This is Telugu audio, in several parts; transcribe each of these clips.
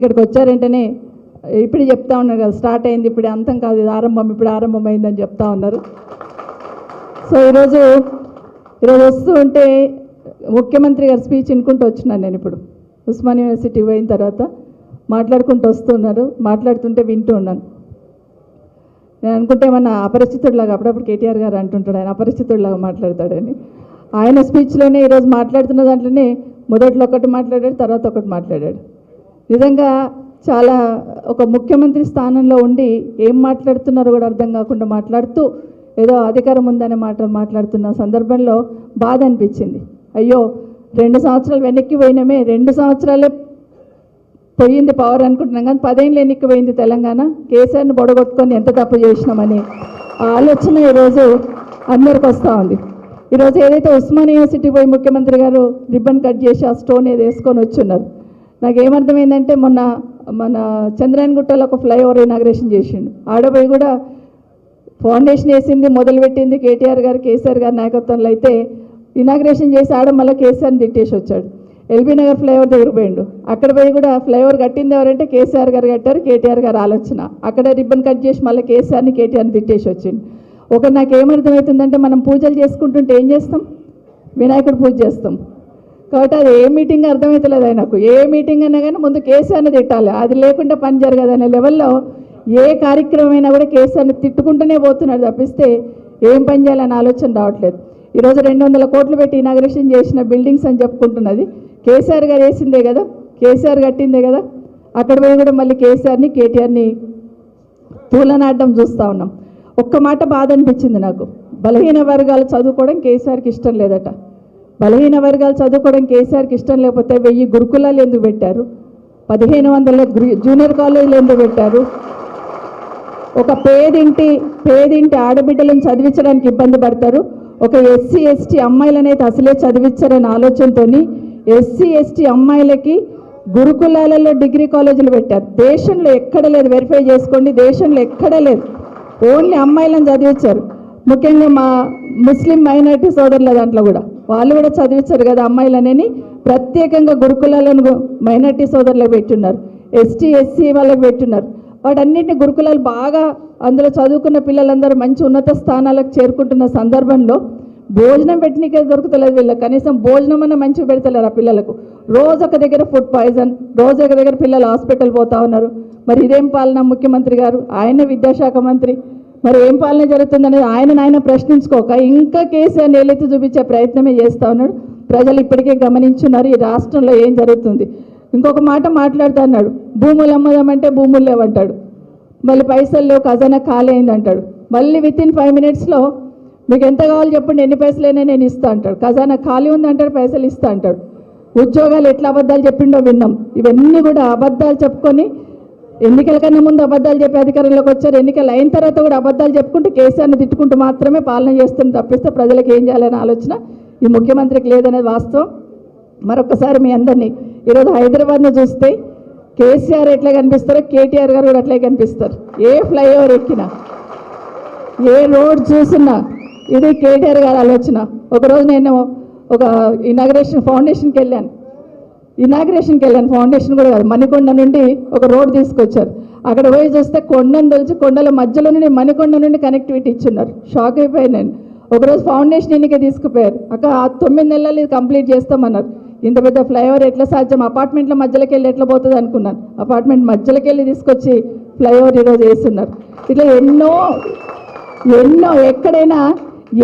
ఇక్కడికి వచ్చారంటేనే ఇప్పుడు చెప్తా ఉన్నారు కదా, స్టార్ట్ అయింది ఇప్పుడు అంతం కాదు, ఇది ఆరంభం, ఇప్పుడు ఆరంభమైందని చెప్తా ఉన్నారు. సో ఈరోజు వస్తూ ఉంటే ముఖ్యమంత్రి గారి స్పీచ్ వినుకుంటూ వచ్చినాను. నేను ఇప్పుడు ఉస్మానియా యూనివర్సిటీ పోయిన తర్వాత మాట్లాడుకుంటూ వస్తున్నారు, మాట్లాడుతుంటే వింటూ ఉన్నాను. నేను అనుకుంటే ఏమన్నా అపరిచితుడిలాగా, అప్పుడప్పుడు కేటీఆర్ గారు అంటుంటాడు ఆయన అపరిచితుడిలాగా మాట్లాడతాడని. ఆయన స్పీచ్లోనే ఈరోజు మాట్లాడుతున్న దాంట్లోనే మొదట్లో ఒకటి మాట్లాడాడు, తర్వాత ఒకటి మాట్లాడాడు. నిజంగా చాలా ఒక ముఖ్యమంత్రి స్థానంలో ఉండి ఏం మాట్లాడుతున్నారో కూడా అర్థం కాకుండా మాట్లాడుతూ ఏదో అధికారం ఉందనే మాట్లాడుతున్న సందర్భంలో బాధ అనిపించింది. అయ్యో 2 సంవత్సరాలు వెనక్కి పోయినామే, 2 సంవత్సరాలే పోయింది పవర్ అనుకుంటున్నాం, కానీ 10 ఏళ్ళు వెనక్కి పోయింది తెలంగాణ. కేసీఆర్ని బొడగొట్టుకొని ఎంత తప్పు చేసినామని ఆలోచన ఈరోజు అందరికి వస్తూ ఉంది. ఈరోజు ఏదైతే ఉస్మానియా యూనివర్సిటీ పోయి ముఖ్యమంత్రి గారు రిబ్బన్ కట్ చేసి ఆ స్టోన్ ఏది వేసుకొని వచ్చున్నారు, నాకేమర్థమైందంటే మన చంద్రాయణగుట్టలో ఒక ఫ్లైఓవర్ ఇనాగ్రేషన్ చేసిండు. ఆడపోయి కూడా ఫౌండేషన్ వేసింది, మొదలుపెట్టింది కేటీఆర్ గారు, కేసీఆర్ గారి నాయకత్వంలో. అయితే ఇనాగ్రేషన్ చేసి ఆడ మళ్ళీ కేసీఆర్ని తిట్టేసి వచ్చాడు. ఎల్బీ నగర్ ఫ్లైఓవర్ దగ్గర పోయిండు, అక్కడ పోయి కూడా ఫ్లైఓవర్ కట్టింది ఎవరంటే కేసీఆర్ గారు కట్టారు, కేటీఆర్ గారు ఆలోచన. అక్కడ రిబ్బన్ కట్ చేసి మళ్ళీ కేసీఆర్ని కేటీఆర్ని తిట్టేసి వచ్చింది. నాకు ఏమర్థమవుతుందంటే మనం పూజలు చేసుకుంటుంటే ఏం చేస్తాం, వినాయకుడు పూజ చేస్తాం. కాబట్టి అది ఏ మీటింగ్ అర్థమవుతలేదు ఆయనకు. ఏ మీటింగ్ అన్నా కానీ ముందు కేసీఆర్ని తిట్టాలి, అది లేకుండా పని జరగదు అనే లెవెల్లో ఏ కార్యక్రమం అయినా కూడా కేసీఆర్ని తిట్టుకుంటూనే పోతున్నాడు తప్పిస్తే ఏం పని చేయాలని ఆలోచన రావట్లేదు. ఈరోజు 200 కోట్లు పెట్టి ఇనాగ్రేషన్ చేసిన బిల్డింగ్స్ అని చెప్పుకుంటున్నది కేసీఆర్ గారు వేసిందే కదా, కేసీఆర్ కట్టిందే కదా. అక్కడ పోయి కూడా మళ్ళీ కేసీఆర్ని కేటీఆర్ని తూలనాడడం చూస్తూ ఉన్నాం. ఒక్క మాట బాధ అనిపించింది నాకు, బలహీన వర్గాలు చదువుకోవడం కేసీఆర్కి ఇష్టం లేదట. బలహీన వర్గాలు చదువుకోవడం కేసీఆర్కి ఇష్టం లేకపోతే 1000 గురుకులాలు ఎందుకు పెట్టారు, 1500 జూనియర్ కాలేజీలు ఎందుకు పెట్టారు, ఒక పేదింటి ఆడబిడ్డలను చదివించడానికి ఇబ్బంది పడతారు, ఒక ఎస్సీ ఎస్టీ అమ్మాయిలనైతే అసలే చదివించారనే ఆలోచనతో ఎస్సీ ఎస్టీ అమ్మాయిలకి గురుకులాలలో డిగ్రీ కాలేజీలు పెట్టారు. దేశంలో ఎక్కడ లేదు, వెరిఫై చేసుకోండి, దేశంలో ఎక్కడ లేదు. ఓన్లీ అమ్మాయిలను చదివించారు. ముఖ్యంగా మా ముస్లిం మైనారిటీ సోదరుల దాంట్లో కూడా వాళ్ళు కూడా చదివించారు కదా అమ్మాయిలనని, ప్రత్యేకంగా గురుకులాలను మైనారిటీ సోదరులకు పెట్టున్నారు, ఎస్టీ ఎస్సీ వాళ్ళకి పెట్టున్నారు. వాటన్నింటినీ గురుకులాలు బాగా అందులో చదువుకున్న పిల్లలందరూ మంచి ఉన్నత స్థానాలకు చేరుకుంటున్న సందర్భంలో భోజనం పెట్టినకే దొరుకుతలేదు వీళ్ళకి, కనీసం భోజనం అన్న మంచిగా పెడతలేరు ఆ పిల్లలకు. రోజు ఒక దగ్గర ఫుడ్ పాయిజన్, రోజు ఒక దగ్గర పిల్లలు హాస్పిటల్ పోతా ఉన్నారు. మరి ఇదేం పాలన ముఖ్యమంత్రి గారు, ఆయన విద్యాశాఖ మంత్రి, మరి ఏం పాలన జరుగుతుందనేది ఆయన ప్రశ్నించుకోక ఇంకా కేసీఆర్ని ఏలెత్తి చూపించే ప్రయత్నమే చేస్తూ ఉన్నాడు. ప్రజలు ఇప్పటికే గమనించున్నారు ఈ రాష్ట్రంలో ఏం జరుగుతుంది. ఇంకొక మాట మాట్లాడుతూ అన్నాడు, భూములు అమ్మదామంటే భూములు లేవంటాడు, మళ్ళీ పైసలు లేవు, ఖజానా ఖాళీ అయింది అంటాడు. మళ్ళీ వితిన్ 5 మినిట్స్లో మీకు ఎంత కావాలో చెప్పండి, ఎన్ని పైసలైనా నేను ఇస్తా అంటాడు. ఖజానా ఖాళీ ఉంది అంటాడు, పైసలు ఇస్తా అంటాడు. ఉద్యోగాలు ఎట్లా అబద్ధాలు చెప్పిండో విన్నాం. ఇవన్నీ కూడా అబద్ధాలు చెప్పుకొని ఎన్నికల కన్నా ముందు అబద్ధాలు చెప్పి అధికారంలోకి వచ్చారు, ఎన్నికలు అయిన తర్వాత కూడా అబద్ధాలు చెప్పుకుంటూ కేసీఆర్ని తిట్టుకుంటూ మాత్రమే పాలన చేస్తుంది తప్పిస్తే ప్రజలకు ఏం చేయాలనే ఆలోచన ఈ ముఖ్యమంత్రికి లేదనేది వాస్తవం. మరొకసారి మీ అందరినీ ఈరోజు హైదరాబాద్ను చూస్తే కేసీఆర్ ఎట్లా కనిపిస్తారో కేటీఆర్ గారు కూడా అట్లే కనిపిస్తారు. ఏ ఫ్లైఓవర్ ఎక్కినా, ఏ రోడ్ చూసినా ఇది కేటీఆర్ గారు ఆలోచన. ఒకరోజు నేను ఒక ఫౌండేషన్కి వెళ్ళాను, ఫౌండేషన్ కూడా కాదు, మణికొండ నుండి ఒక రోడ్ తీసుకొచ్చారు. అక్కడ పోయి చూస్తే కొండను తెలిసి కొండల మధ్యలో నుండి మణికొండ నుండి కనెక్టివిటీ ఇచ్చున్నారు. షాక్ అయిపోయాను నేను. ఒకరోజు ఫౌండేషన్ ఎన్నిక తీసుకుపోయారు, అక్కడ 9 నెలలు ఇది కంప్లీట్ చేస్తామన్నారు. ఇంత పెద్ద ఫ్లైఓవర్ ఎట్లా సాధ్యం, అపార్ట్మెంట్ల మధ్యలోకి వెళ్ళి ఎట్లా పోతుంది అనుకున్నాను. అపార్ట్మెంట్ మధ్యలోకి వెళ్ళి తీసుకొచ్చి ఫ్లైఓవర్ ఈరోజు వేస్తున్నారు. ఇట్లా ఎన్నో ఎక్కడైనా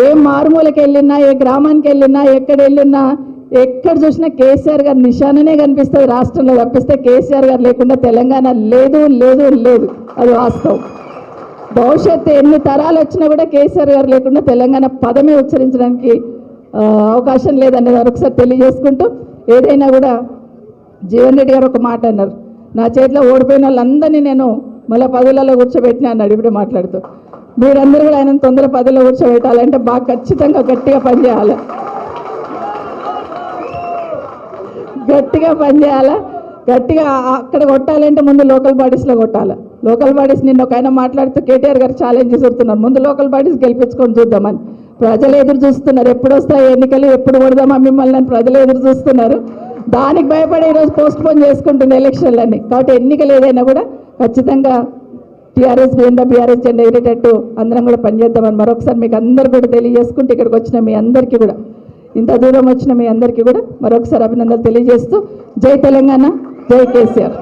ఏ మారుమూలకి వెళ్ళినా, ఏ గ్రామానికి వెళ్ళినా, ఎక్కడ వెళ్ళినా, ఎక్కడ చూసినా కేసీఆర్ గారి నిశాననే కనిపిస్తుంది రాష్ట్రంలో తప్పిస్తే కేసీఆర్ గారు లేకుండా తెలంగాణ లేదు. అది వాస్తవం. భవిష్యత్తు ఎన్ని తరాలు వచ్చినా కూడా కేసీఆర్ గారు లేకుండా తెలంగాణ పదమే ఉచ్చరించడానికి అవకాశం లేదనేది ఒకసారి తెలియజేసుకుంటూ, ఏదైనా కూడా జీవన్ రెడ్డి గారు ఒక మాట అన్నారు, నా చేతిలో ఓడిపోయిన వాళ్ళందరినీ నేను మళ్ళీ పదవులలో కూర్చోబెట్టినా అన్నాడు. ఇప్పుడు మాట్లాడుతూ మీరందరూ కూడా ఆయన తొందర పదవిలో కూర్చోబెట్టాలంటే బాగా ఖచ్చితంగా గట్టిగా పనిచేయాలి, గట్టిగా అక్కడ కొట్టాలంటే ముందు లోకల్ బాడీస్లో కొట్టాలి. లోకల్ బాడీస్ నిన్న ఒక ఆయన మాట్లాడుతూ కేటీఆర్ గారు ఛాలెంజ్ చేస్తున్నారు, ముందు లోకల్ బాడీస్ గెలిపించుకొని చూద్దామని. ప్రజలు ఎదురు చూస్తున్నారు, ఎప్పుడు వస్తాయి ఎన్నికలు, ఎప్పుడు కొడదామా మిమ్మల్ని అని ప్రజలు ఎదురు చూస్తున్నారు. దానికి భయపడి ఈరోజు పోస్ట్ పోన్ చేసుకుంటుంది ఎలక్షన్లన్నీ. కాబట్టి ఎన్నికలు ఏదైనా కూడా ఖచ్చితంగా టీఆర్ఎస్ బీఆర్ఎస్ జెండా ఎగిరేటట్టు అందరం కూడా పనిచేద్దామని మరొకసారి మీకు అందరు కూడా తెలియజేసుకుంటూ ఇక్కడికి వచ్చిన మీ అందరికీ కూడా, ఇంత దూరం వచ్చిన మీ అందరికీ కూడా మరొకసారి అభినందనలు తెలియజేస్తూ జై తెలంగాణ, జై కేసీఆర్.